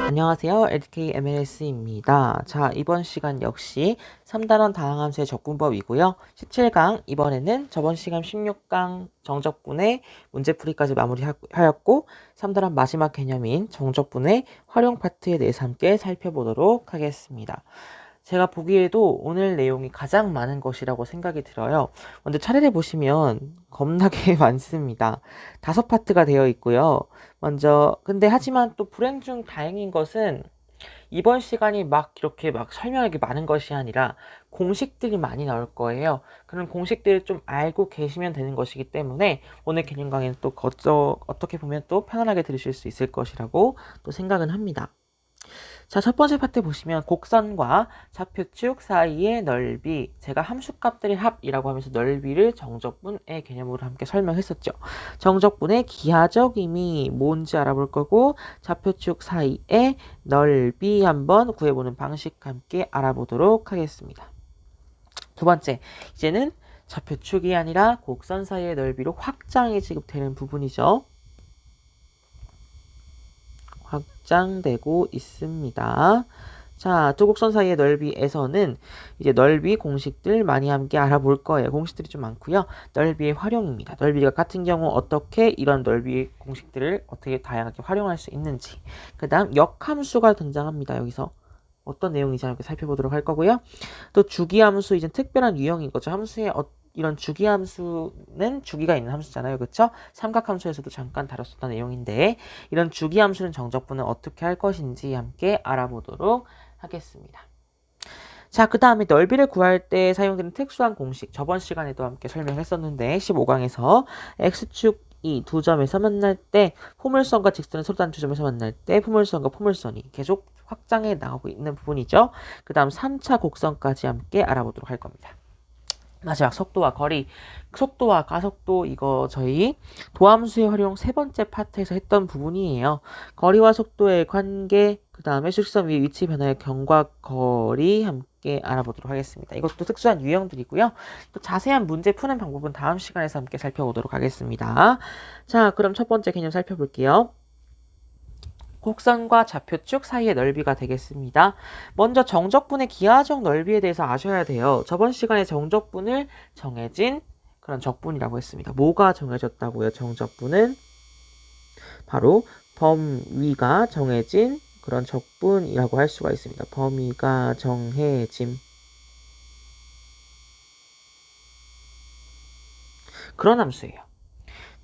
안녕하세요. LK MLS입니다. 자, 이번 시간 역시 3단원 다항함수의 적분법이고요. 17강, 이번에는 저번 시간 16강 정적분의 문제풀이까지 마무리하였고 3단원 마지막 개념인 정적분의 활용 파트에 대해서 함께 살펴보도록 하겠습니다. 제가 보기에도 오늘 내용이 가장 많은 것이라고 생각이 들어요. 먼저 차례를 보시면 겁나게 많습니다. 5파트가 되어 있고요. 먼저 근데 하지만 또 불행 중 다행인 것은 이번 시간이 막 이렇게 막 설명하기 많은 것이 아니라 공식들이 많이 나올 거예요. 그런 공식들을 좀 알고 계시면 되는 것이기 때문에 오늘 개념 강의는 또 어떻게 보면 또 편안하게 들으실 수 있을 것이라고 또 생각은 합니다. 자, 첫 번째 파트 보시면 곡선과 좌표축 사이의 넓이, 제가 함수값들의 합이라고 하면서 넓이를 정적분의 개념으로 함께 설명했었죠. 정적분의 기하적 의미 뭔지 알아볼 거고 좌표축 사이의 넓이 한번 구해보는 방식 함께 알아보도록 하겠습니다. 두 번째, 이제는 좌표축이 아니라 곡선 사이의 넓이로 확장이 지급되는 부분이죠. 확장되고 있습니다. 자, 두 곡선 사이의 넓이에서는 이제 넓이 공식들 많이 함께 알아볼 거예요. 공식들이 좀 많고요. 넓이의 활용입니다. 넓이가 같은 경우 어떻게 이런 넓이 공식들을 어떻게 다양하게 활용할 수 있는지. 그 다음 역함수가 등장합니다. 여기서 어떤 내용인지 함께 살펴보도록 할 거고요. 또 주기함수, 이제 특별한 유형인 거죠. 함수의 이런 주기함수는 주기가 있는 함수잖아요. 그렇죠? 삼각함수에서도 잠깐 다뤘었던 내용인데 이런 주기함수는 정적분은 어떻게 할 것인지 함께 알아보도록 하겠습니다. 자, 그 다음에 넓이를 구할 때 사용되는 특수한 공식, 저번 시간에도 함께 설명했었는데 15강에서 x축 이 두 점에서 만날 때 포물선과 직선의 서로 다른 두 점에서 만날 때 포물선과 포물선이 계속 확장해 나가고 있는 부분이죠. 그 다음 3차 곡선까지 함께 알아보도록 할 겁니다. 마지막 속도와 거리, 속도와 가속도, 이거 저희 도함수의 활용 세 번째 파트에서 했던 부분이에요. 거리와 속도의 관계, 그 다음에 실선 위의 위치 변화의 경과 거리 함께 알아보도록 하겠습니다. 이것도 특수한 유형들이고요. 또 자세한 문제 푸는 방법은 다음 시간에서 함께 살펴보도록 하겠습니다. 자, 그럼 첫 번째 개념 살펴볼게요. 곡선과 좌표축 사이의 넓이가 되겠습니다. 먼저 정적분의 기하적 넓이에 대해서 아셔야 돼요. 저번 시간에 정적분을 정해진 그런 적분이라고 했습니다. 뭐가 정해졌다고요? 정적분은 바로 범위가 정해진 그런 적분이라고 할 수가 있습니다. 범위가 정해짐. 그런 함수예요.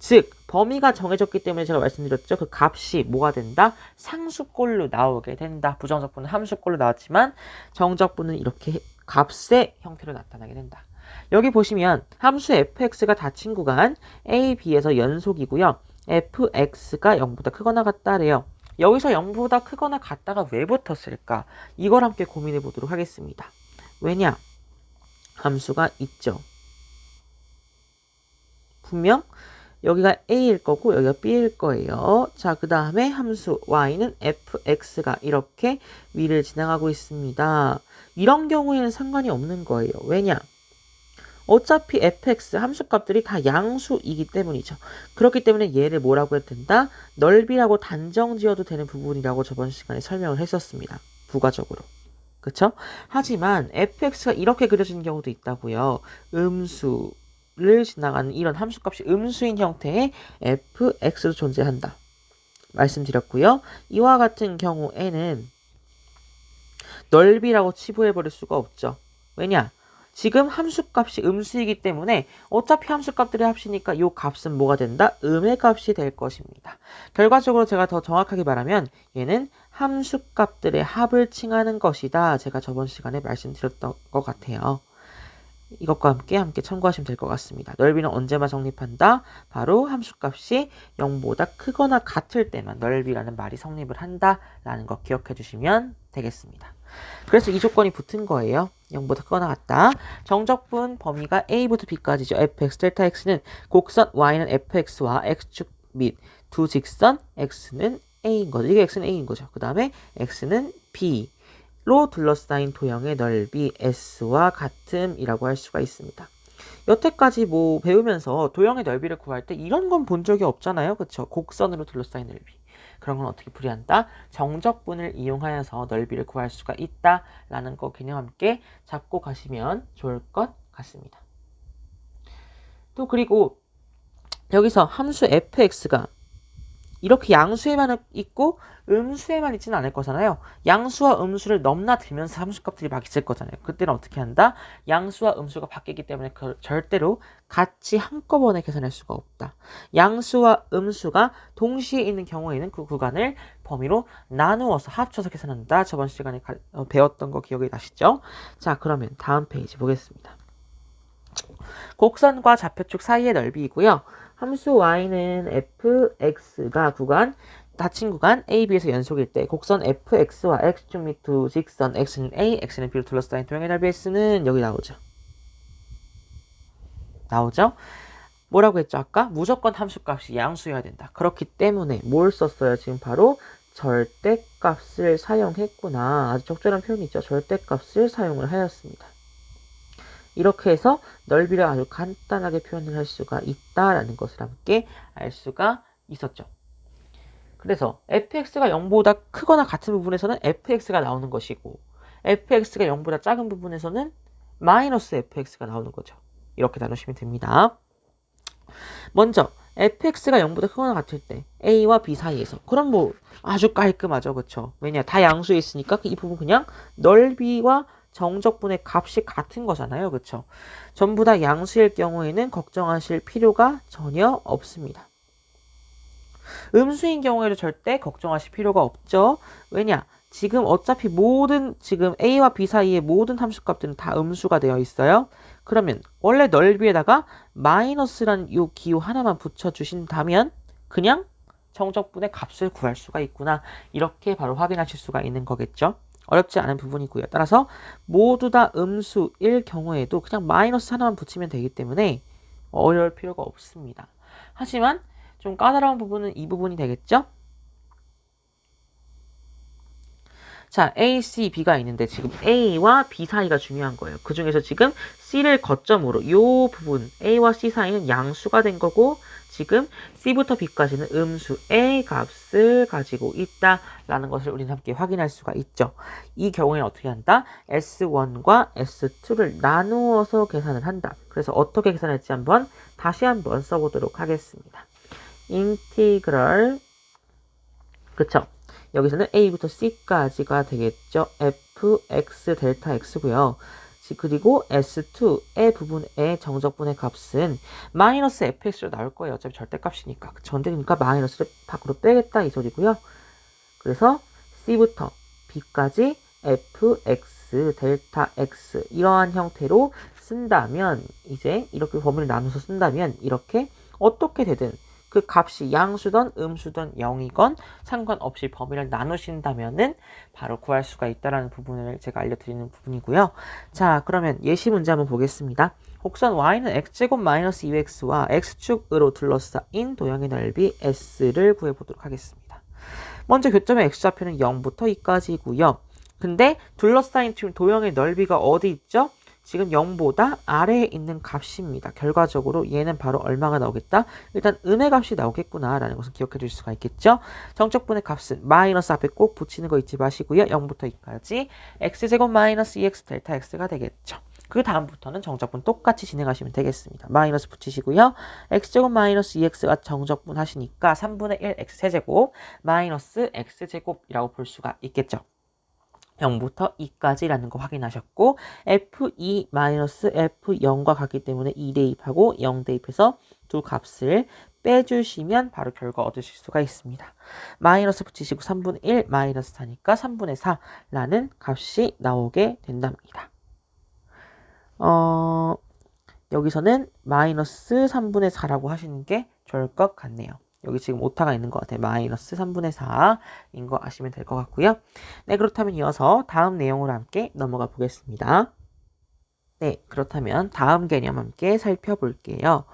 즉 범위가 정해졌기 때문에 제가 말씀드렸죠. 그 값이 뭐가 된다? 상수꼴로 나오게 된다. 부정적분은 함수꼴로 나왔지만 정적분은 이렇게 값의 형태로 나타나게 된다. 여기 보시면 함수 fx가 닫힌 구간 a, b에서 연속이고요. fx가 0보다 크거나 같다래요. 여기서 0보다 크거나 같다가 왜 붙었을까? 이걸 함께 고민해 보도록 하겠습니다. 왜냐? 함수가 있죠. 분명 여기가 a일 거고 여기가 b일 거예요. 자, 그 다음에 함수 y는 fx가 이렇게 위를 지나가고 있습니다. 이런 경우에는 상관이 없는 거예요. 왜냐? 어차피 fx 함수값들이 다 양수이기 때문이죠. 그렇기 때문에 얘를 뭐라고 해도 된다? 넓이라고 단정 지어도 되는 부분이라고 저번 시간에 설명을 했었습니다. 부가적으로. 그쵸? 하지만 fx가 이렇게 그려지는 경우도 있다고요. 를 지나가는 이런 함수값이 음수인 형태의 fx도 존재한다. 말씀드렸고요. 이와 같은 경우에는 넓이라고 치부해버릴 수가 없죠. 왜냐? 지금 함수값이 음수이기 때문에 어차피 함수값들의 합이니까 이 값은 뭐가 된다? 음의 값이 될 것입니다. 결과적으로 제가 더 정확하게 말하면 얘는 함수값들의 합을 칭하는 것이다. 제가 저번 시간에 말씀드렸던 것 같아요. 이것과 함께 참고하시면 될 것 같습니다. 넓이는 언제만 성립한다? 바로 함수값이 0보다 크거나 같을 때만 넓이라는 말이 성립을 한다라는 거 기억해 주시면 되겠습니다. 그래서 이 조건이 붙은 거예요. 0보다 크거나 같다. 정적분 범위가 a부터 b까지죠. fx, 델타 x는 곡선 y는 fx와 x축 및 두 직선 x는 a인 거죠. 이게 x는 a인 거죠. 그 다음에 x는 b. 로 둘러싸인 도형의 넓이 S와 같음이라고 할 수가 있습니다. 여태까지 뭐 배우면서 도형의 넓이를 구할 때 이런 건 본 적이 없잖아요. 그쵸? 곡선으로 둘러싸인 넓이. 그런 건 어떻게 풀이한다? 정적분을 이용하여서 넓이를 구할 수가 있다라는 거 개념 함께 잡고 가시면 좋을 것 같습니다. 또 그리고 여기서 함수 fx가 이렇게 양수에만 있고 음수에만 있지는 않을 거잖아요. 양수와 음수를 넘나들면서 함수값들이 막 있을 거잖아요. 그때는 어떻게 한다? 양수와 음수가 바뀌기 때문에 절대로 같이 한꺼번에 계산할 수가 없다. 양수와 음수가 동시에 있는 경우에는 그 구간을 범위로 나누어서 합쳐서 계산한다. 저번 시간에 배웠던 거 기억이 나시죠? 자, 그러면 다음 페이지 보겠습니다. 곡선과 좌표축 사이의 넓이이고요. 함수 y는 fx가 구간, 닫힌 구간 AB에서 연속일 때 곡선 fx와 x축 및 두 직선 x는 a, x는 b로 둘러싸인 도형의 넓이 s는 여기 나오죠. 뭐라고 했죠? 아까 무조건 함수값이 양수여야 된다. 그렇기 때문에 뭘 썼어요? 지금 바로 절대값을 사용했구나. 아주 적절한 표현이죠. 절대값을 사용을 하였습니다. 이렇게 해서 넓이를 아주 간단하게 표현을 할 수가 있다라는 것을 함께 알 수가 있었죠. 그래서 fx가 0보다 크거나 같은 부분에서는 fx가 나오는 것이고 fx가 0보다 작은 부분에서는 마이너스 fx가 나오는 거죠. 이렇게 나누시면 됩니다. 먼저 fx가 0보다 크거나 같을 때 a와 b 사이에서 그럼 뭐 아주 깔끔하죠. 그쵸? 왜냐? 다 양수에 있으니까 이 부분 그냥 넓이와 정적분의 값이 같은 거잖아요. 그쵸? 전부 다 양수일 경우에는 걱정하실 필요가 전혀 없습니다. 음수인 경우에도 절대 걱정하실 필요가 없죠. 왜냐? 지금 어차피 지금 A와 B 사이의 모든 함수값들은 다 음수가 되어 있어요. 그러면 원래 넓이에다가 마이너스라는 이 기호 하나만 붙여주신다면 그냥 정적분의 값을 구할 수가 있구나. 이렇게 바로 확인하실 수가 있는 거겠죠. 어렵지 않은 부분이고요. 따라서 모두 다 음수일 경우에도 그냥 마이너스 하나만 붙이면 되기 때문에 어려울 필요가 없습니다. 하지만 좀 까다로운 부분은 이 부분이 되겠죠? 자, A, C, B가 있는데 지금 A와 B 사이가 중요한 거예요. 그 중에서 지금 C를 거점으로 이 부분 A와 C 사이는 양수가 된 거고 지금 C부터 B까지는 음수의 값을 가지고 있다라는 것을 우리는 함께 확인할 수가 있죠. 이 경우에는 어떻게 한다? S1과 S2를 나누어서 계산을 한다. 그래서 어떻게 계산할지 다시 한번 써보도록 하겠습니다. 인티그럴 그쵸? 여기서는 A부터 C까지가 되겠죠. fx 델타 x고요. 그리고 S2의 부분의 정적분의 값은 마이너스 fx로 나올 거예요. 어차피 절대값이니까. 전대니까 마이너스를 밖으로 빼겠다 이 소리고요. 그래서 C부터 B까지 fx 델타 x 이러한 형태로 쓴다면 이제 이렇게 범위를 나눠서 쓴다면 이렇게 어떻게 되든 그 값이 양수든 음수든 0이건 상관없이 범위를 나누신다면은 바로 구할 수가 있다는 부분을 제가 알려드리는 부분이고요. 자, 그러면 예시 문제 한번 보겠습니다. 곡선 y는 x제곱 마이너스 2x와 x축으로 둘러싸인 도형의 넓이 s를 구해보도록 하겠습니다. 먼저 교점의 x좌표는 0부터 2까지고요. 근데 둘러싸인 지금 도형의 넓이가 어디 있죠? 지금 0보다 아래에 있는 값입니다. 결과적으로 얘는 바로 얼마가 나오겠다? 일단 음의 값이 나오겠구나 라는 것을 기억해 줄 수가 있겠죠. 정적분의 값은 마이너스 앞에 꼭 붙이는 거 잊지 마시고요. 0부터 2까지 x제곱 마이너스 2x 델타 x가 되겠죠. 그 다음부터는 정적분 똑같이 진행하시면 되겠습니다. 마이너스 붙이시고요. x제곱 마이너스 2x가 정적분 하시니까 3분의 1 x세제곱 마이너스 x제곱이라고 볼 수가 있겠죠. 0부터 2까지라는 거 확인하셨고 f2-f0과 같기 때문에 2 대입하고 0 대입해서 두 값을 빼주시면 바로 결과 얻으실 수가 있습니다. 마이너스 붙이시고 3분의 1 마이너스 4니까 3분의 4라는 값이 나오게 된답니다. 여기서는 마이너스 3분의 4라고 하시는 게 좋을 것 같네요. 여기 지금 오타가 있는 것 같아요. 마이너스 3분의 4인 거 아시면 될 것 같고요. 네, 그렇다면 이어서 다음 내용으로 함께 넘어가 보겠습니다. 네, 그렇다면 다음 개념 함께 살펴볼게요.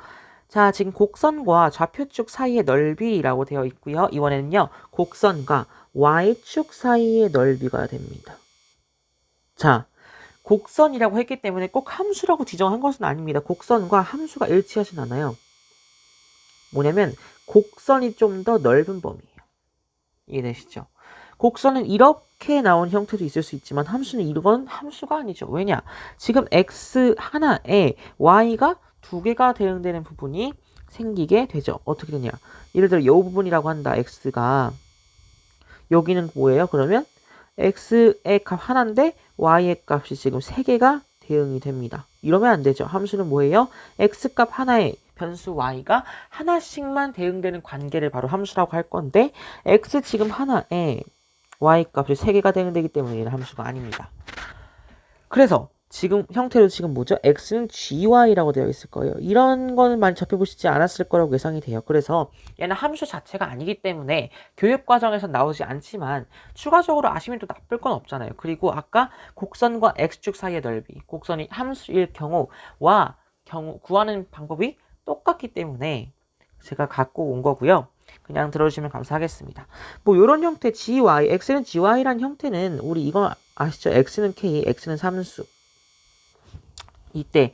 자, 지금 곡선과 좌표축 사이의 넓이라고 되어 있고요. 이번에는요, 곡선과 y축 사이의 넓이가 됩니다. 자, 곡선이라고 했기 때문에 꼭 함수라고 지정한 것은 아닙니다. 곡선과 함수가 일치하진 않아요. 뭐냐면 곡선이 좀 더 넓은 범위예요. 이해되시죠? 곡선은 이렇게 나온 형태도 있을 수 있지만 함수는 이건 함수가 아니죠. 왜냐? 지금 x 하나에 y가 두 개가 대응되는 부분이 생기게 되죠. 어떻게 되냐? 예를 들어 이 부분이라고 한다. x가 여기는 뭐예요? 그러면 x의 값 하나인데 y의 값이 지금 세 개가 대응이 됩니다. 이러면 안 되죠. 함수는 뭐예요? x값 하나에 변수 y가 하나씩만 대응되는 관계를 바로 함수라고 할 건데 x 지금 하나에 y값이 세 개가 대응되기 때문에 얘는 함수가 아닙니다. 그래서 지금 형태로 지금 뭐죠? x는 gy라고 되어 있을 거예요. 이런 거는 많이 접해보시지 않았을 거라고 예상이 돼요. 그래서 얘는 함수 자체가 아니기 때문에 교육과정에서 나오지 않지만 추가적으로 아시면 또 나쁠 건 없잖아요. 그리고 아까 곡선과 x축 사이의 넓이, 곡선이 함수일 경우와 구하는 방법이 똑같기 때문에 제가 갖고 온 거고요. 그냥 들어주시면 감사하겠습니다. 뭐 이런 형태 gy, x는 gy라는 형태는 우리 이거 아시죠? x는 k, x는 삼수. 이때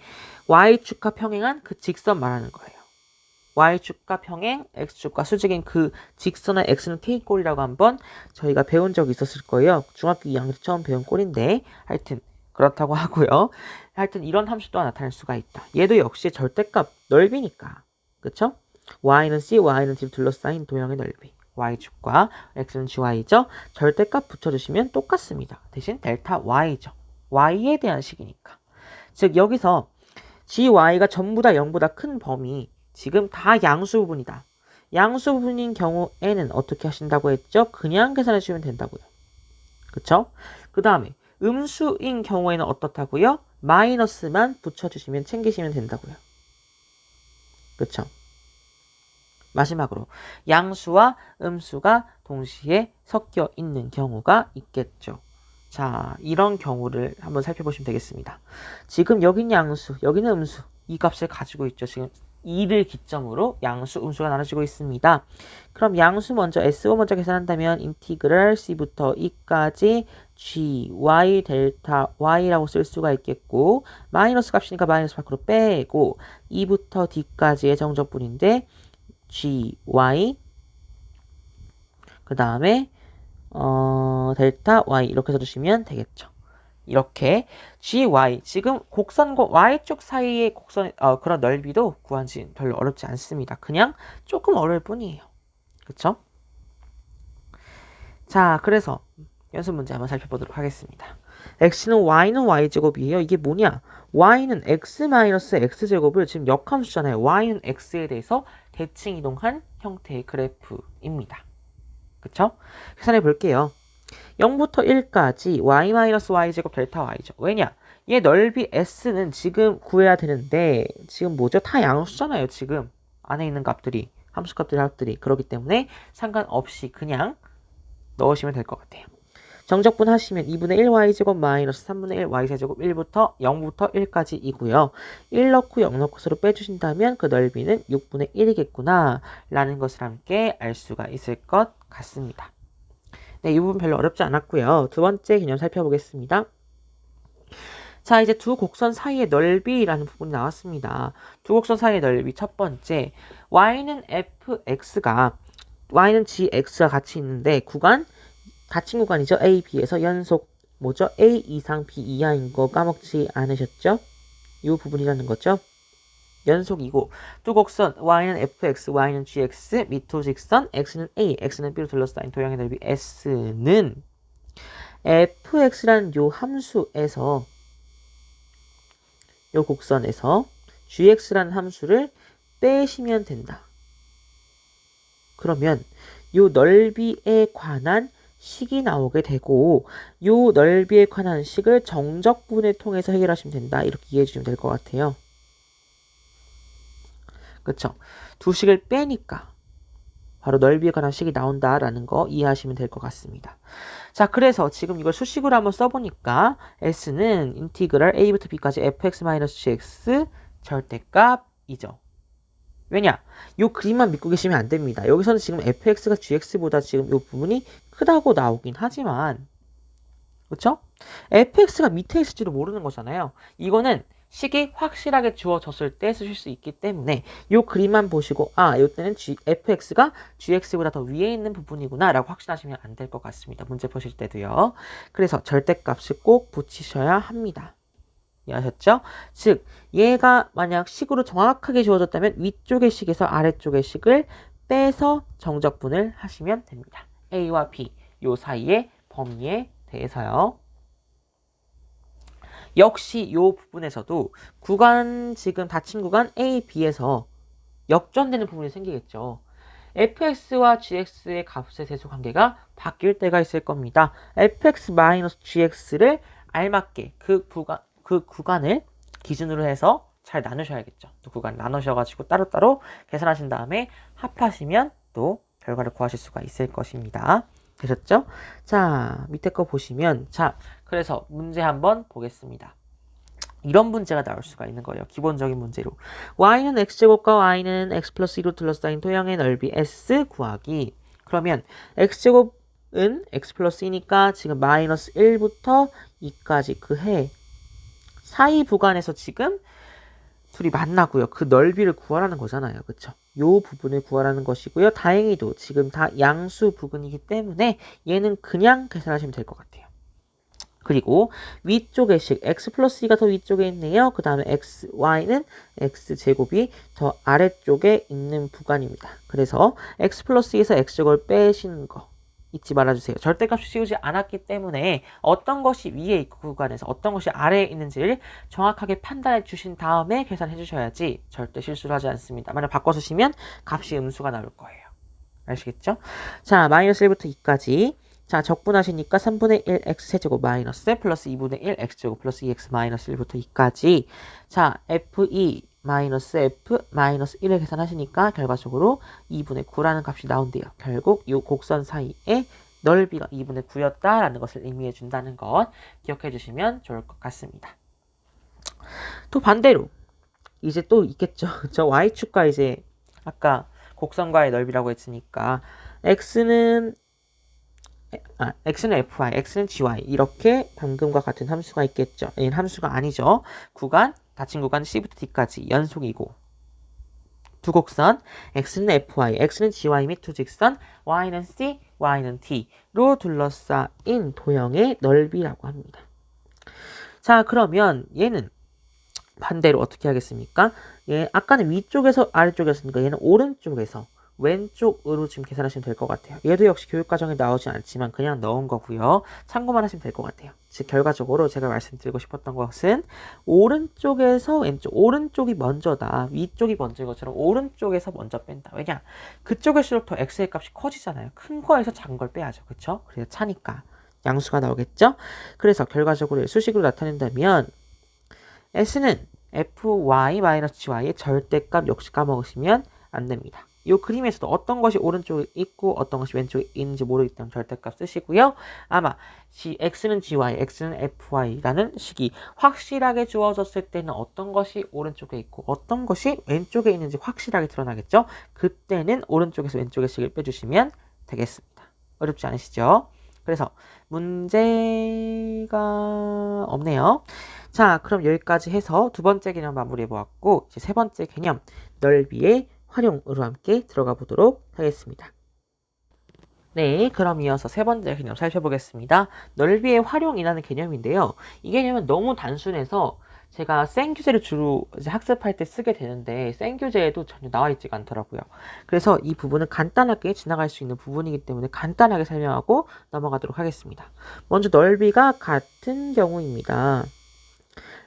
y축과 평행한 그 직선 말하는 거예요. y축과 평행, x축과 수직인 그 직선의 x는 k꼴이라고 한번 저희가 배운 적이 있었을 거예요. 중학교 2학년 때 처음 배운 꼴인데 하여튼 그렇다고 하고요. 하여튼 이런 함수 또한 나타날 수가 있다. 얘도 역시 절대값 넓이니까. 그쵸? y는 c, y는 d로 둘러싸인 도형의 넓이. y축과 x는 gy죠. 절대값 붙여주시면 똑같습니다. 대신 델타 y죠. y에 대한 식이니까. 즉 여기서 gy가 전부 다 0보다 큰 범위 지금 다 양수 부분이다. 양수 부분인 경우에는 어떻게 하신다고 했죠? 그냥 계산해 주시면 된다고요. 그쵸? 그 다음에 음수인 경우에는 어떻다고요? 마이너스만 붙여주시면 챙기시면 된다고요. 그쵸? 마지막으로 양수와 음수가 동시에 섞여 있는 경우가 있겠죠. 자, 이런 경우를 한번 살펴보시면 되겠습니다. 지금 여긴 양수, 여기는 음수. 이 값을 가지고 있죠. 지금 2를 기점으로 양수, 음수가 나눠지고 있습니다. 그럼 양수 먼저, S5 먼저 계산한다면 인티그랄 C부터 E까지 G, Y, 델타 Y라고 쓸 수가 있겠고 마이너스 값이니까 마이너스 밖으로 빼고 2부터 D까지의 정적분인데 G, Y 그 다음에 델타 y 이렇게 써주시면 되겠죠. 이렇게 gy 지금 곡선과 y축 사이의 곡선 그런 넓이도 구하지 별로 어렵지 않습니다. 그냥 조금 어려울 뿐이에요. 그쵸? 자, 그래서 연습 문제 한번 살펴보도록 하겠습니다. x는 y제곱이에요. 이게 뭐냐? y는 x-x제곱을 지금 역함수잖아요. y는 x에 대해서 대칭 이동한 형태의 그래프입니다. 그쵸? 계산해 볼게요. 0부터 1까지 y-y제곱 델타 y죠. 왜냐? 얘 넓이 s는 지금 구해야 되는데 지금 뭐죠? 다 양수잖아요. 지금 안에 있는 값들이 함수값들이 그렇기 때문에 상관없이 그냥 넣으시면 될 것 같아요. 정적분 하시면 2분의 1y제곱 마이너스 3분의 1y제곱 0부터 1까지 이고요. 1 넣고 0 넣고 서로 빼주신다면 그 넓이는 6분의 1이겠구나 라는 것을 함께 알 수가 있을 것 같습니다. 네, 이 부분 별로 어렵지 않았고요. 두 번째 개념 살펴보겠습니다. 자, 이제 두 곡선 사이의 넓이라는 부분이 나왔습니다. 두 곡선 사이의 넓이 첫 번째 y는 gx가 같이 있는데 구간 닫힌 구간이죠. A, B에서 연속 뭐죠? A 이상 B 이하인 거 까먹지 않으셨죠? 이 부분이라는 거죠. 연속이고 두 곡선 y는 fx, y는 gx, 밑도 직선 x는 a, x는 b로 둘러싸인 도형의 넓이 s는 fx라는 요 함수에서 요 곡선에서 gx라는 함수를 빼시면 된다. 그러면 요 넓이에 관한 식이 나오게 되고 요 넓이에 관한 식을 정적분을 통해서 해결하시면 된다. 이렇게 이해해 주시면 될 것 같아요. 그쵸? 두 식을 빼니까 바로 넓이에 관한 식이 나온다라는 거 이해하시면 될 것 같습니다. 자, 그래서 지금 이걸 수식으로 한번 써보니까 s는 인티그랄 a부터 b까지 fx-gx 절대값이죠. 왜냐? 요 그림만 믿고 계시면 안 됩니다. 여기서는 지금 fx가 gx보다 지금 요 부분이 크다고 나오긴 하지만 그쵸? fx가 밑에 있을지도 모르는 거잖아요. 이거는 식이 확실하게 주어졌을 때 쓰실 수 있기 때문에 이 그림만 보시고 이때는 fx가 gx보다 더 위에 있는 부분이구나 라고 확신하시면 안 될 것 같습니다. 문제 푸실 때도요. 그래서 절대값을 꼭 붙이셔야 합니다. 이해하셨죠? 즉 얘가 만약 식으로 정확하게 주어졌다면 위쪽의 식에서 아래쪽의 식을 빼서 정적분을 하시면 됩니다. a와 b 요 사이의 범위에 대해서요. 역시 이 부분에서도 구간 지금 닫힌 구간 A, B에서 역전되는 부분이 생기겠죠. fx와 gx의 값의 대수 관계가 바뀔 때가 있을 겁니다. fx-gx를 알맞게 그 구간을 기준으로 해서 잘 나누셔야겠죠. 또 구간 나누셔가지고 따로따로 계산하신 다음에 합하시면 또 결과를 구하실 수가 있을 것입니다. 되셨죠? 자, 밑에 거 보시면 그래서 문제 한번 보겠습니다. 이런 문제가 나올 수가 있는 거예요. 기본적인 문제로. y는 x제곱과 y는 x 플러스 2로 둘러싸인 도형의 넓이 s 구하기. 그러면 x제곱은 x 플러스 2니까 지금 마이너스 1부터 2까지 그 해 사이 구간에서 지금 둘이 만나고요. 그 넓이를 구하라는 거잖아요. 그쵸? 요 부분을 구하라는 것이고요. 다행히도 지금 다 양수 부분이기 때문에 얘는 그냥 계산하시면 될 것 같아요. 그리고 위쪽의 식 x 플러스 2가 더 위쪽에 있네요. 그 다음에 y는 x제곱이 더 아래쪽에 있는 구간입니다. 그래서 x 플러스 2에서 x제곱을 빼시는 거 잊지 말아주세요. 절대값을 씌우지 않았기 때문에 어떤 것이 위에 있고 구간에서 어떤 것이 아래에 있는지를 정확하게 판단해 주신 다음에 계산해 주셔야지 절대 실수를 하지 않습니다. 만약 바꿔 쓰시면 값이 음수가 나올 거예요. 아시겠죠? 자, 마이너스 1부터 2까지. 자, 적분하시니까 3분의 1 x세제곱 마이너스 플러스 2분의 1 x제곱 플러스 2x 마이너스 1부터 2까지. 자, f2 마이너스 f 마이너스 1을 계산하시니까 결과적으로 2분의 9라는 값이 나온대요. 결국 이 곡선 사이에 넓이가 2분의 9였다라는 것을 의미해 준다는 것 기억해 주시면 좋을 것 같습니다. 또 반대로 이제 또 있겠죠. 저 y축과 이제 아까 곡선과의 넓이라고 했으니까 x는 fy, x는 gy 이렇게 방금과 같은 함수가 있겠죠. 얘는 함수가 아니죠. 구간, 닫힌 구간 C부터 D까지 연속이고 두 곡선 x는 fy, x는 gy 및 두 직선 y는 c, y는 t로 둘러싸인 도형의 넓이라고 합니다. 자, 그러면 얘는 반대로 어떻게 하겠습니까? 얘 아까는 위쪽에서 아래쪽이었으니까 얘는 오른쪽에서 왼쪽으로 지금 계산하시면 될 것 같아요. 얘도 역시 교육과정에 나오진 않지만 그냥 넣은 거고요. 참고만 하시면 될 것 같아요. 즉 결과적으로 제가 말씀드리고 싶었던 것은 오른쪽에서 왼쪽, 오른쪽이 먼저다. 위쪽이 먼저인 것처럼 오른쪽에서 먼저 뺀다. 왜냐? 그쪽일수록 더 x의 값이 커지잖아요. 큰 거에서 작은 걸 빼야죠. 그쵸? 그래서 차니까 양수가 나오겠죠? 그래서 결과적으로 수식으로 나타낸다면 s는 fy-gy의 절대값 역시 까먹으시면 안 됩니다. 이 그림에서도 어떤 것이 오른쪽에 있고 어떤 것이 왼쪽에 있는지 모르기 때문에 절대값 쓰시고요. 아마 x는 gy, x는 fy라는 식이 확실하게 주어졌을 때는 어떤 것이 오른쪽에 있고 어떤 것이 왼쪽에 있는지 확실하게 드러나겠죠. 그때는 오른쪽에서 왼쪽의 식을 빼주시면 되겠습니다. 어렵지 않으시죠? 그래서 문제가 없네요. 자, 그럼 여기까지 해서 두 번째 개념 마무리해보았고 이제 세 번째 개념 넓이의 활용으로 함께 들어가 보도록 하겠습니다. 네, 그럼 이어서 세 번째 개념 살펴보겠습니다. 넓이의 활용이라는 개념인데요. 이 개념은 너무 단순해서 제가 생규제를 주로 이제 학습할 때 쓰게 되는데 생규제에도 전혀 나와 있지가 않더라고요. 그래서 이 부분은 간단하게 지나갈 수 있는 부분이기 때문에 간단하게 설명하고 넘어가도록 하겠습니다. 먼저 넓이가 같은 경우입니다.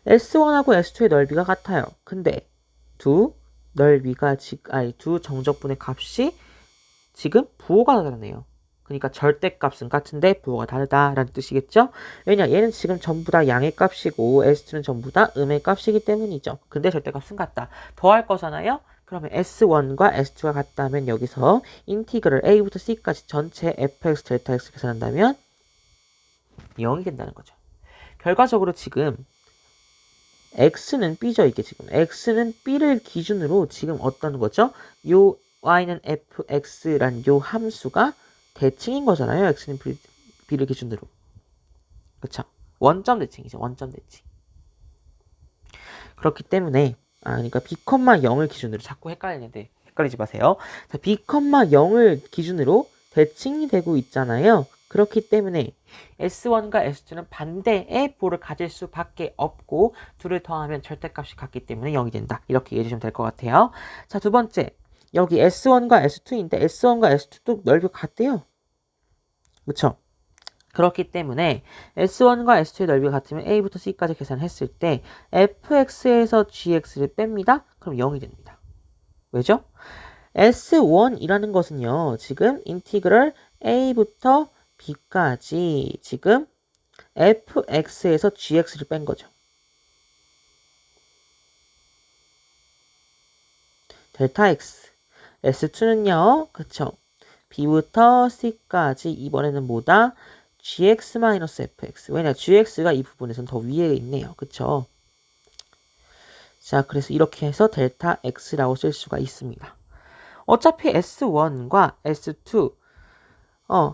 S1하고 S2의 넓이가 같아요. 근데 두 정적분의 값이 지금 부호가 다르네요. 그러니까 절대값은 같은데 부호가 다르다라는 뜻이겠죠? 왜냐? 얘는 지금 전부 다 양의 값이고 S2는 전부 다 음의 값이기 때문이죠. 근데 절대값은 같다. 더할 거잖아요? 그러면 S1과 S2가 같다면 여기서 인티그럴 A부터 C까지 전체 fx, 델타 x 계산한다면 0이 된다는 거죠. 결과적으로 지금 x는 b죠. 이게 지금 x는 b를 기준으로 지금 어떤 거죠? 요 y는 fx란 요 함수가 대칭인 거잖아요. x는 b를 기준으로. 그쵸? 원점 대칭이죠. 원점 대칭. 그렇기 때문에 그러니까 b, 0을 기준으로 자꾸 헷갈리는데 헷갈리지 마세요. 자, b, 0을 기준으로 대칭이 되고 있잖아요. 그렇기 때문에 S1과 S2는 반대의 볼을 가질 수밖에 없고 둘을 더하면 절대값이 같기 때문에 0이 된다. 이렇게 이해해 주시면 될 것 같아요. 자, 두 번째. 여기 S1과 S2인데 S1과 S2도 넓이가 같대요. 그렇죠? 그렇기 때문에 S1과 S2의 넓이가 같으면 A부터 C까지 계산했을 때 fx에서 gx를 뺍니다. 그럼 0이 됩니다. 왜죠? S1이라는 것은요. 지금 인티그럴 A부터 B까지 지금 fx에서 gx를 뺀 거죠. 델타 x. S2는요. 그쵸? B부터 C까지 이번에는 뭐다? gx-fx. 왜냐? gx가 이 부분에서는 더 위에 있네요. 그쵸? 자, 그래서 이렇게 해서 델타 x라고 쓸 수가 있습니다. 어차피 S1과 S2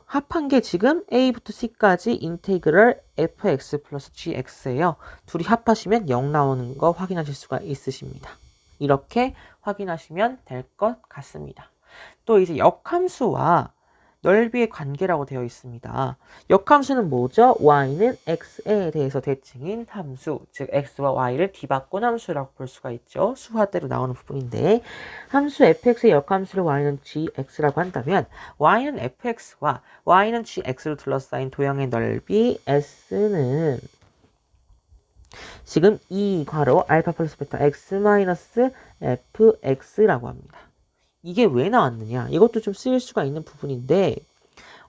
합한 게 지금 A부터 C까지 인테그럴 fx 플러스 gx예요. 둘이 합하시면 0 나오는 거 확인하실 수가 있으십니다. 이렇게 확인하시면 될 것 같습니다. 또 이제 역함수와 넓이의 관계라고 되어 있습니다. 역함수는 뭐죠? y는 x에 대해서 대칭인 함수, 즉 x와 y를 뒤바꾼 함수라고 볼 수가 있죠. 수화대로 나오는 부분인데 함수 fx의 역함수를 y는 gx라고 한다면 y는 fx와 y는 gx로 둘러싸인 도형의 넓이 s는 지금 이 괄호 알파 플러스 베타 x 마이너스 fx라고 합니다. 이게 왜 나왔느냐? 이것도 좀 쓰일 수가 있는 부분인데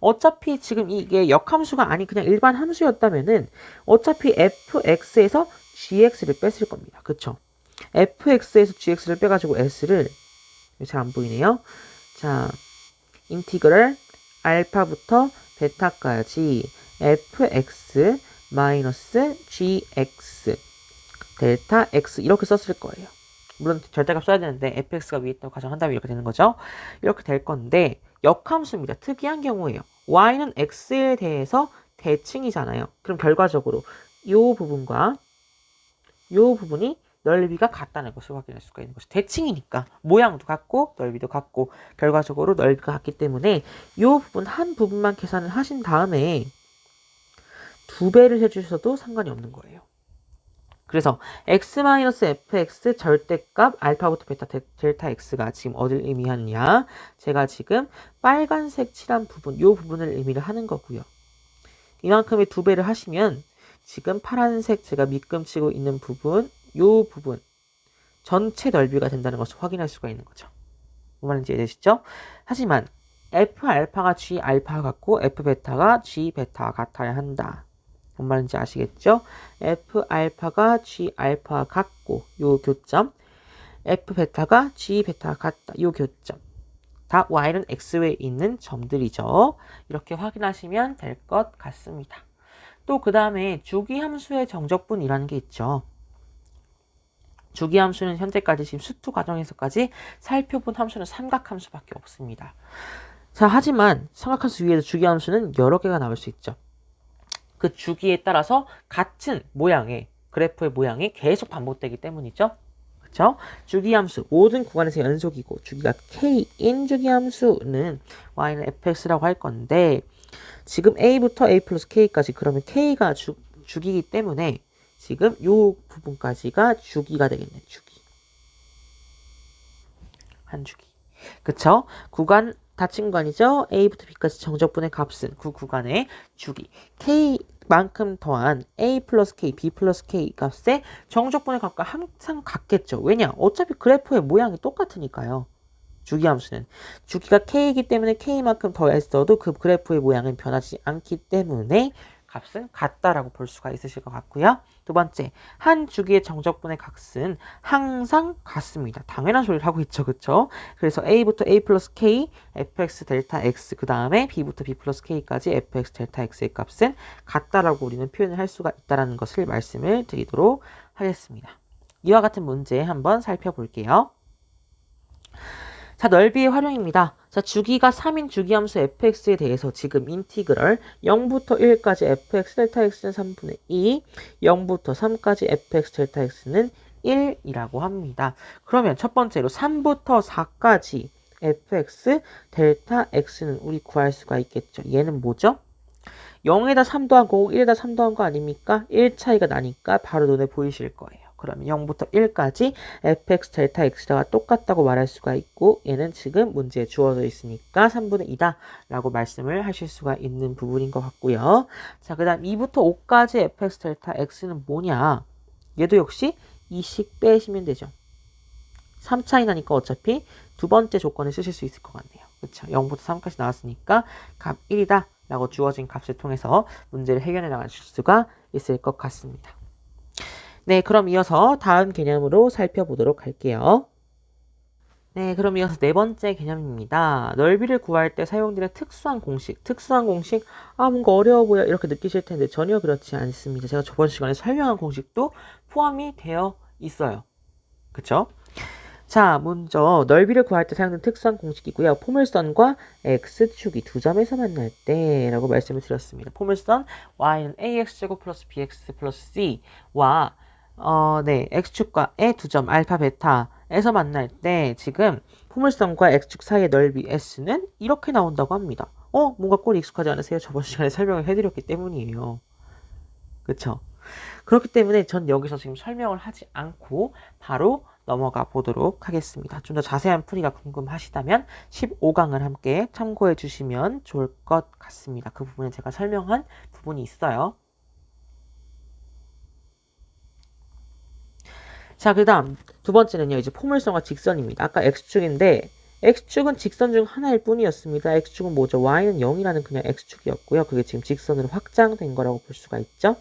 어차피 지금 이게 역함수가 아닌 그냥 일반 함수였다면은 어차피 fx에서 gx를 뺐을 겁니다. 그쵸? fx에서 gx를 빼가지고 s를 잘 안 보이네요. 자, 인티그럴 알파부터 베타까지 fx 마이너스 gx 델타 x 이렇게 썼을 거예요. 물론 절대값 써야 되는데 fx가 위에 있다고 가정한다면 이렇게 되는 거죠. 이렇게 될 건데 역함수입니다. 특이한 경우예요. y는 x에 대해서 대칭이잖아요. 그럼 결과적으로 이 부분과 이 부분이 넓이가 같다는 것을 확인할 수가 있는 것이 대칭이니까 모양도 같고 넓이도 같고 결과적으로 넓이가 같기 때문에 이 부분 한 부분만 계산을 하신 다음에 2배를 해주셔도 상관이 없는 거예요. 그래서 x-fx 절대값 알파부터 베타 델타 x가 지금 어딜 의미하느냐? 제가 지금 빨간색 칠한 부분, 이 부분을 의미를 하는 거고요. 이만큼의 2배를 하시면 지금 파란색 제가 밑금치고 있는 부분, 이 부분 전체 넓이가 된다는 것을 확인할 수가 있는 거죠. 뭔 말인지 이해되시죠? 하지만 f 알파가 g 알파 같고 f 베타가 g 베타와 같아야 한다. 뭔 말인지 아시겠죠? f 알파가 g 알파 같고 요 교점, f 베타가 g 베타가 같다. 요 교점. 다 y는 x에 있는 점들이죠. 이렇게 확인하시면 될 것 같습니다. 또 그 다음에 주기함수의 정적분이라는 게 있죠. 주기함수는 현재까지 지금 수투 과정에서까지 살펴본 함수는 삼각함수밖에 없습니다. 자, 하지만 삼각함수 위에서 주기함수는 여러 개가 나올 수 있죠. 그 주기에 따라서 같은 모양의 그래프의 모양이 계속 반복되기 때문이죠. 그렇죠? 주기함수 모든 구간에서 연속이고 주기가 k인 주기함수는 y는 fx라고 할 건데 지금 a부터 a 플러스 k까지 그러면 k가 주기이기 때문에 지금 요 부분까지가 주기가 되겠네. 주기. 한 주기. 그쵸? 구간 닫힌 구간이죠. A부터 B까지 정적분의 값은 그 구간의 주기. K만큼 더한 A 플러스 K, B 플러스 K 값의 정적분의 값과 항상 같겠죠. 왜냐? 어차피 그래프의 모양이 똑같으니까요. 주기함수는. 주기가 K이기 때문에 K만큼 더했어도 그 그래프의 모양은 변하지 않기 때문에 값은 같다라고 볼 수가 있으실 것 같고요. 두 번째, 한 주기의 정적분의 값은 항상 같습니다. 당연한 소리를 하고 있죠. 그쵸? 그래서 A부터 A 플러스 K, fx 델타 x, 그 다음에 B부터 B 플러스 K까지 fx 델타 x의 값은 같다라고 우리는 표현을 할 수가 있다는 것을 말씀을 드리도록 하겠습니다. 이와 같은 문제 한번 살펴볼게요. 자, 넓이의 활용입니다. 자, 주기가 3인 주기함수 fx에 대해서 지금 인티그럴 0부터 1까지 fx 델타 x는 3분의 2, 0부터 3까지 fx 델타 x는 1이라고 합니다. 그러면 첫 번째로 3부터 4까지 fx 델타 x는 우리 구할 수가 있겠죠. 얘는 뭐죠? 0에다 3 더한 거고 1에다 3 더한 거 아닙니까? 1 차이가 나니까 바로 눈에 보이실 거예요. 그러면 0부터 1까지 fx 델타 x가 똑같다고 말할 수가 있고 얘는 지금 문제에 주어져 있으니까 3분의 2다 라고 말씀을 하실 수가 있는 부분인 것 같고요. 자, 그 다음 2부터 5까지 fx 델타 x는 뭐냐? 얘도 역시 2씩 빼시면 되죠. 3 차이 나니까 어차피 두 번째 조건을 쓰실 수 있을 것 같네요. 그렇죠? 0부터 3까지 나왔으니까 값 1이다 라고 주어진 값을 통해서 문제를 해결해 나가실 수가 있을 것 같습니다. 네, 그럼 이어서 다음 개념으로 살펴보도록 할게요. 네, 그럼 이어서 네 번째 개념입니다. 넓이를 구할 때 사용되는 특수한 공식. 뭔가 어려워 보여 이렇게 느끼실 텐데 전혀 그렇지 않습니다. 제가 저번 시간에 설명한 공식도 포함이 되어 있어요. 그쵸? 자, 먼저 넓이를 구할 때 사용되는 특수한 공식이고요. 포물선과 x축이 두 점에서 만날 때 라고 말씀을 드렸습니다. 포물선 y는 ax제곱 플러스 bx 플러스 c와 x축과의 두 점 알파 베타에서 만날 때 지금 포물선과 x축 사이의 넓이 s는 이렇게 나온다고 합니다. 뭔가 꼴이 익숙하지 않으세요? 저번 시간에 설명을 해드렸기 때문이에요. 그쵸? 그렇기 때문에 전 여기서 지금 설명을 하지 않고 바로 넘어가 보도록 하겠습니다. 좀 더 자세한 풀이가 궁금하시다면 15강을 함께 참고해 주시면 좋을 것 같습니다. 그 부분에 제가 설명한 부분이 있어요. 자, 그 다음 두 번째는요. 이제 포물선과 직선입니다. 아까 x축인데 x축은 직선 중 하나일 뿐이었습니다. x축은 뭐죠? y는 0이라는 그냥 x축이었고요. 그게 지금 직선으로 확장된 거라고 볼 수가 있죠.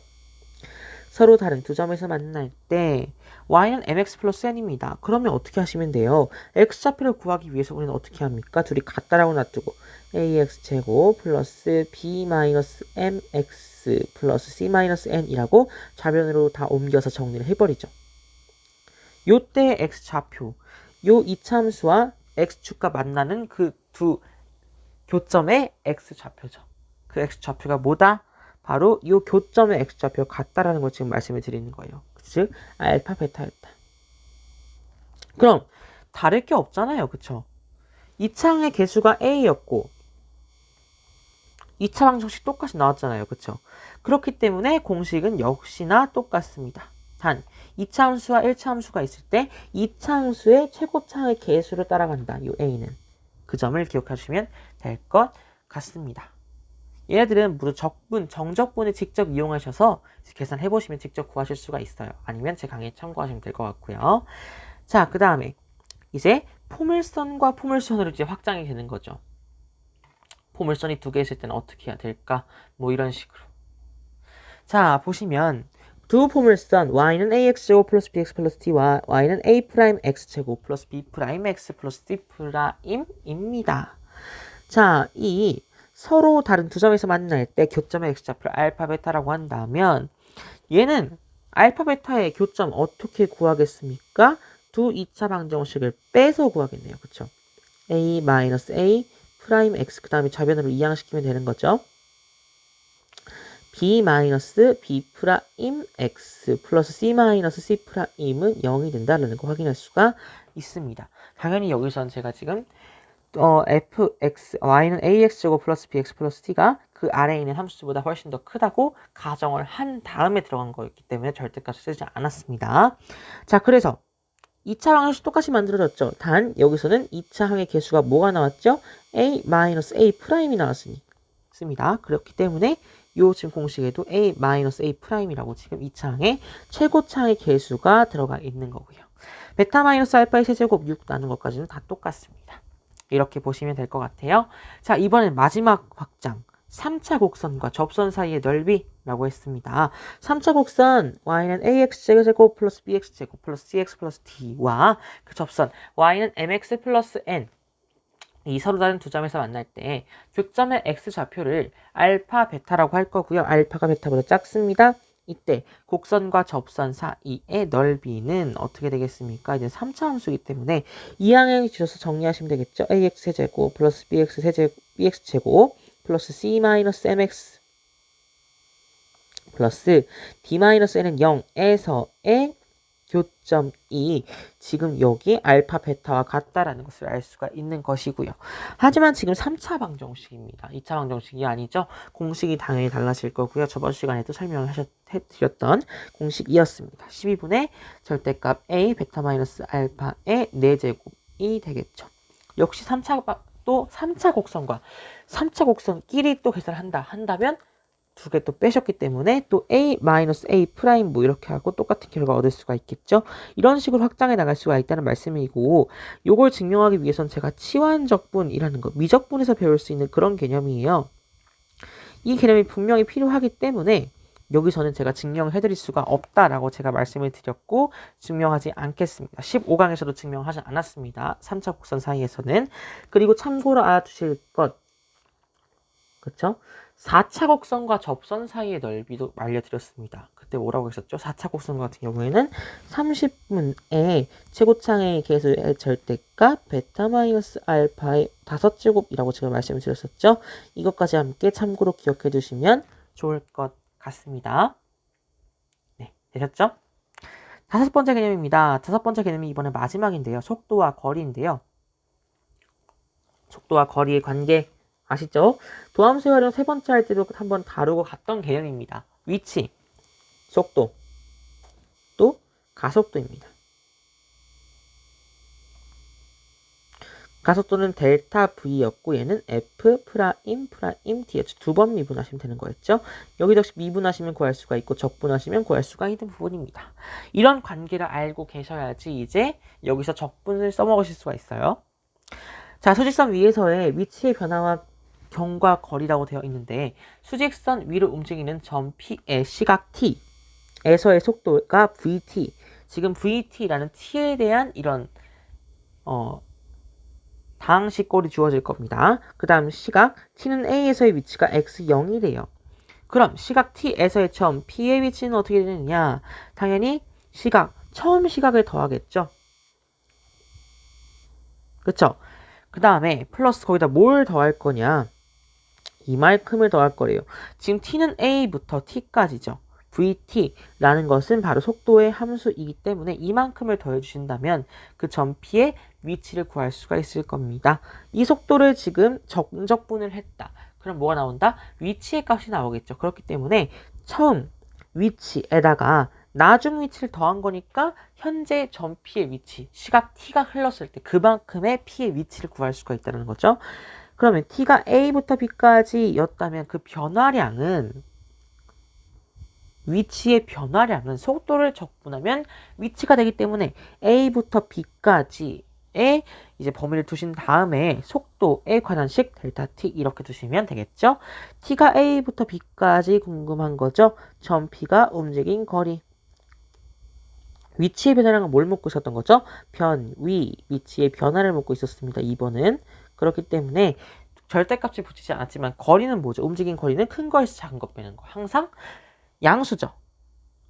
서로 다른 두 점에서 만날 때 y는 mx 플러스 n입니다. 그러면 어떻게 하시면 돼요? x좌표를 구하기 위해서 우리는 어떻게 합니까? 둘이 같다라고 놔두고 ax제곱 플러스 b 마이너스 mx 플러스 c 마이너스 n이라고 좌변으로 다 옮겨서 정리를 해버리죠. 요때 x좌표, 요 이차함수와 x축과 만나는 그 두 교점의 x좌표죠. 그 x좌표가 뭐다? 바로 이 교점의 x좌표가 같다라는 걸 지금 말씀을 드리는 거예요. 즉 알파 베타였다. 그럼 다를 게 없잖아요. 그쵸? 2차항의 개수가 a였고 2차 방정식 똑같이 나왔잖아요. 그쵸? 그렇기 때문에 공식은 역시나 똑같습니다. 단 2차 함수와 1차 함수가 있을 때 2차 함수의 최고차항의 개수를 따라간다. 이 a는. 그 점을 기억하시면 될 것 같습니다. 얘네들은 모두 적분, 정적분을 직접 이용하셔서 계산해보시면 직접 구하실 수가 있어요. 아니면 제 강의 참고하시면 될 것 같고요. 자, 그 다음에 이제 포물선과 포물선으로 이제 확장이 되는 거죠. 포물선이 두 개 있을 때는 어떻게 해야 될까? 뭐 이런 식으로. 자, 보시면 두 포물선 y는 ax제곱 플러스 bx 플러스 t와 y는 a 프라임 x제곱 플러스 b 프라임 x 플러스 c 프라임입니다. 자, 이 서로 다른 두 점에서 만날 때 교점의 x좌표를 알파 베타라고 한다면 얘는 알파 베타의 교점 어떻게 구하겠습니까? 두 2차 방정식을 빼서 구하겠네요. 그쵸? a 마이너스 a 프라임 x 그 다음에 좌변으로 이항시키면 되는 거죠. b 마이너스 b 프라임 x 플러스 c 마이너스 c 프라임은 0이 된다라는 거 확인할 수가 있습니다. 당연히 여기선 제가 지금 fx, y는 ax제곱 플러스 bx 플러스 t가 그 아래에 있는 함수보다 훨씬 더 크다고 가정을 한 다음에 들어간 거였기 때문에 절대값을 쓰지 않았습니다. 자, 그래서 2차 방정식 똑같이 만들어졌죠. 단 여기서는 2차 항의 개수가 뭐가 나왔죠? a-a 프라임이 나왔습니다. 그렇기 때문에 요 지금 공식에도 a-a 프라임이라고 지금 2차 항의 최고차항의 개수가 들어가 있는 거고요. 베타 마이너스 알파의 세제곱 6 나눈 것까지는 다 똑같습니다. 이렇게 보시면 될 것 같아요. 자, 이번엔 마지막 확장. 3차 곡선과 접선 사이의 넓이라고 했습니다. 3차 곡선 y는 ax제곱 플러스 bx제곱 플러스 cx 플러스 d와 그 접선 y는 mx 플러스 n 이 서로 다른 두 점에서 만날 때 교점의 x좌표를 알파 베타라고 할 거고요. 알파가 베타보다 작습니다. 이때 곡선과 접선 사이의 넓이는 어떻게 되겠습니까? 이제 3차 함수이기 때문에 이항에 주셔서 정리하시면 되겠죠? ax 세제곱 플러스 bx 세제곱 bx 제곱 플러스 c 마이너스 mx 플러스 d-n은 0에서의 교점이 지금 여기 알파 베타와 같다라는 것을 알 수가 있는 것이고요. 하지만 지금 3차 방정식입니다. 2차 방정식이 아니죠. 공식이 당연히 달라질 거고요. 저번 시간에도 설명을 해드렸던 공식이었습니다. 12분의 절대값 a 베타 마이너스 알파의 4제곱이 되겠죠. 역시 3차 곡선과 3차 곡선끼리 또 계산을 한다면 두 개 또 빼셨기 때문에 또 a 마이너스 a 프라임 뭐 이렇게 하고 똑같은 결과 얻을 수가 있겠죠. 이런 식으로 확장해 나갈 수가 있다는 말씀이고, 요걸 증명하기 위해선 제가 치환적분이라는 거, 미적분에서 배울 수 있는 그런 개념이에요. 이 개념이 분명히 필요하기 때문에 여기서는 제가 증명을 해드릴 수가 없다라고 제가 말씀을 드렸고 증명하지 않겠습니다. 15강에서도 증명하지 않았습니다. 3차 곡선 사이에서는. 그리고 참고로 알아두실 것, 그쵸? 4차 곡선과 접선 사이의 넓이도 알려드렸습니다. 그때 뭐라고 했었죠? 4차 곡선 같은 경우에는 30분의 최고창의 계수의 절대값 베타 마이너스 알파의 5제곱이라고 제가 말씀을 드렸었죠? 이것까지 함께 참고로 기억해 두시면 좋을 것 같습니다. 네, 되셨죠? 5번째 개념입니다. 5번째 개념이 이번에 마지막인데요. 속도와 거리인데요. 속도와 거리의 관계 아시죠? 도함수의 활용 3번째 할 때도 한번 다루고 갔던 개념입니다. 위치, 속도, 또 가속도입니다. 가속도는 델타 V였고 얘는 F 프라임 DH 2번 미분하시면 되는 거였죠. 여기도 역시 미분하시면 구할 수가 있고 적분하시면 구할 수가 있는 부분입니다. 이런 관계를 알고 계셔야지 이제 여기서 적분을 써먹으실 수가 있어요. 자, 수직선 위에서의 위치의 변화와 경과 거리라고 되어 있는데 수직선 위로 움직이는 점 P의 시각 T에서의 속도가 VT. 지금 VT라는 T에 대한 이런 다항식꼴이 주어질 겁니다. 그 다음 시각 T는 A에서의 위치가 X0이래요. 그럼 시각 T에서의 점 P의 위치는 어떻게 되느냐? 당연히 처음 시각을 더하겠죠. 그쵸? 그 다음에 플러스 거기다 뭘 더할 거냐? 이만큼을 더할 거래요. 지금 t는 a부터 t까지죠. vt라는 것은 바로 속도의 함수이기 때문에 이만큼을 더해주신다면 그 점 p의 위치를 구할 수가 있을 겁니다. 이 속도를 지금 정적분을 했다. 그럼 뭐가 나온다? 위치의 값이 나오겠죠. 그렇기 때문에 처음 위치에다가 나중 위치를 더한 거니까 현재 점 p의 위치, 시각 t가 흘렀을 때 그만큼의 p의 위치를 구할 수가 있다는 거죠. 그러면 t가 a부터 b까지 였다면 그 변화량은 위치의 변화량은 속도를 적분하면 위치가 되기 때문에 a부터 b까지의 이제 범위를 두신 다음에 속도에 관한 식 델타 t 이렇게 두시면 되겠죠. t가 a부터 b까지 궁금한 거죠. 점 p가 움직인 거리. 위치의 변화량은 뭘 묻고 있었던 거죠? 위치의 변화를 묻고 있었습니다. 2번은. 그렇기 때문에 절대값이 붙이지 않았지만 거리는 뭐죠? 움직인 거리는 큰 거에서 작은 거 빼는 거. 항상 양수죠.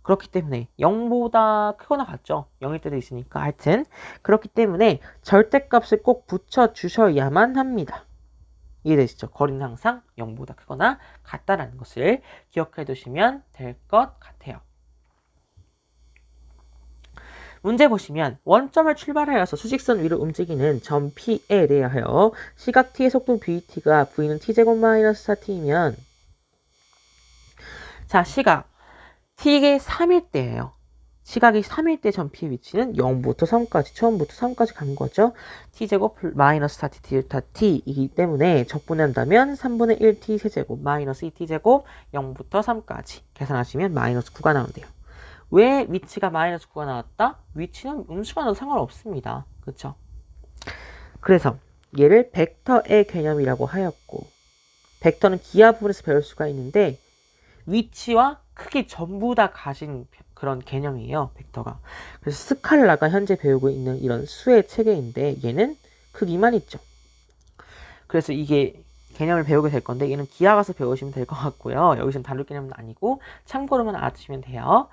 그렇기 때문에 0보다 크거나 같죠. 0일 때도 있으니까. 하여튼 그렇기 때문에 절대값을 꼭 붙여주셔야만 합니다. 이해되시죠? 거리는 항상 0보다 크거나 같다라는 것을 기억해 두시면 될 것 같아요. 문제 보시면 원점을 출발하여서 수직선 위로 움직이는 점 P에 대하여 시각 T의 속도 VT가 V는 T제곱 마이너스 4T이면 자, 시각 T의 3일 때예요. 시각이 3일 때 점 P의 위치는 0부터 3까지, 처음부터 3까지 간 거죠. T제곱 마이너스 4T 델타 T이기 때문에 적분한다면 3분의 1T 세제곱 마이너스 2T제곱 0부터 3까지 계산하시면 마이너스 9가 나온대요. 왜 위치가 마이너스 9가 나왔다? 위치는 음수가 나도 상관없습니다. 그렇죠? 그래서 얘를 벡터의 개념이라고 하였고 벡터는 기하 부분에서 배울 수가 있는데 위치와 크기 전부 다 가진 그런 개념이에요. 벡터가. 그래서 스칼라가 현재 배우고 있는 이런 수의 체계인데 얘는 크기만 있죠. 그래서 이게 개념을 배우게 될 건데 얘는 기하 가서 배우시면 될 것 같고요. 여기서는 다룰 개념은 아니고 참고로만 알아두시면 돼요.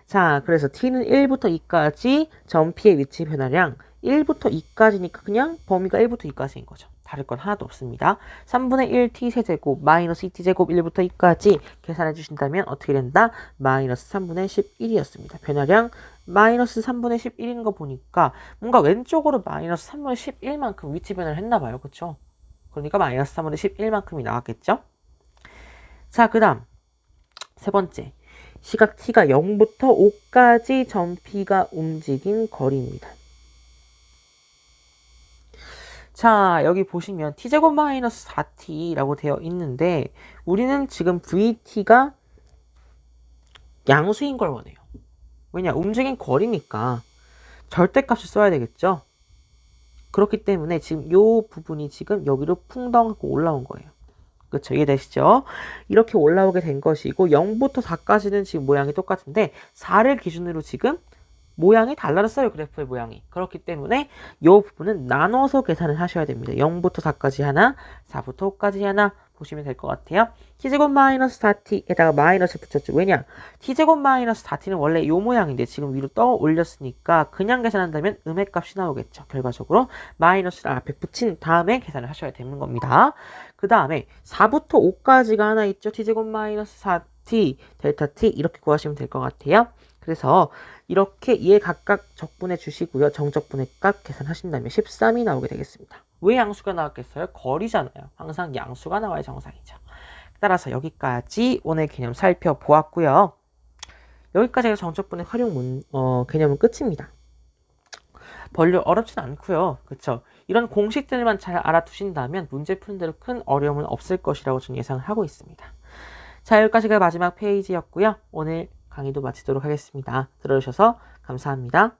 자, 그래서 t는 1부터 2까지 점 p의 위치 변화량 1부터 2까지니까 그냥 범위가 1부터 2까지인 거죠. 다를 건 하나도 없습니다. 3분의 1t 세제곱 마이너스 2t제곱 1부터 2까지 계산해 주신다면 어떻게 된다? 마이너스 3분의 11이었습니다. 변화량 마이너스 3분의 11인 거 보니까 뭔가 왼쪽으로 마이너스 3분의 11만큼 위치 변화를 했나 봐요. 그쵸? 그러니까 마이너스 3분의 11만큼이 나왔겠죠? 자, 그 다음 세 번째. 시각 t가 0부터 5까지 점 p가 움직인 거리입니다. 자, 여기 보시면 t제곱 마이너스 4t라고 되어 있는데 우리는 지금 vt가 양수인 걸 원해요. 왜냐? 움직인 거리니까 절대값을 써야 되겠죠? 그렇기 때문에 지금 요 부분이 지금 여기로 풍덩하고 올라온 거예요. 그렇죠? 이해되시죠? 이렇게 올라오게 된 것이고 0부터 4까지는 지금 모양이 똑같은데 4를 기준으로 지금 모양이 달라졌어요. 그래프의 모양이. 그렇기 때문에 이 부분은 나눠서 계산을 하셔야 됩니다. 0부터 4까지 하나, 4부터 5까지 하나 보시면 될 것 같아요. t제곱 마이너스 4t에다가 마이너스 붙였죠. 왜냐? t제곱 마이너스 4t는 원래 이 모양인데 지금 위로 떠 올렸으니까 그냥 계산한다면 음의 값이 나오겠죠. 결과적으로 마이너스를 앞에 붙인 다음에 계산을 하셔야 되는 겁니다. 그 다음에 4부터 5까지가 하나 있죠. t제곱 마이너스 4t, 델타 t 이렇게 구하시면 될 것 같아요. 그래서 이렇게 얘 각각 적분해 주시고요. 정적분의 값 계산하신다면 13이 나오게 되겠습니다. 왜 양수가 나왔겠어요? 거리잖아요. 항상 양수가 나와야 정상이죠. 따라서 여기까지 오늘 개념 살펴보았고요. 여기까지가 정적분의 활용 개념은 끝입니다. 별로 어렵진 않고요. 그쵸? 이런 공식들만 잘 알아두신다면 문제 푸는 대로 큰 어려움은 없을 것이라고 저는 예상을 하고 있습니다. 자, 여기까지가 마지막 페이지였고요. 오늘 강의도 마치도록 하겠습니다. 들어주셔서 감사합니다.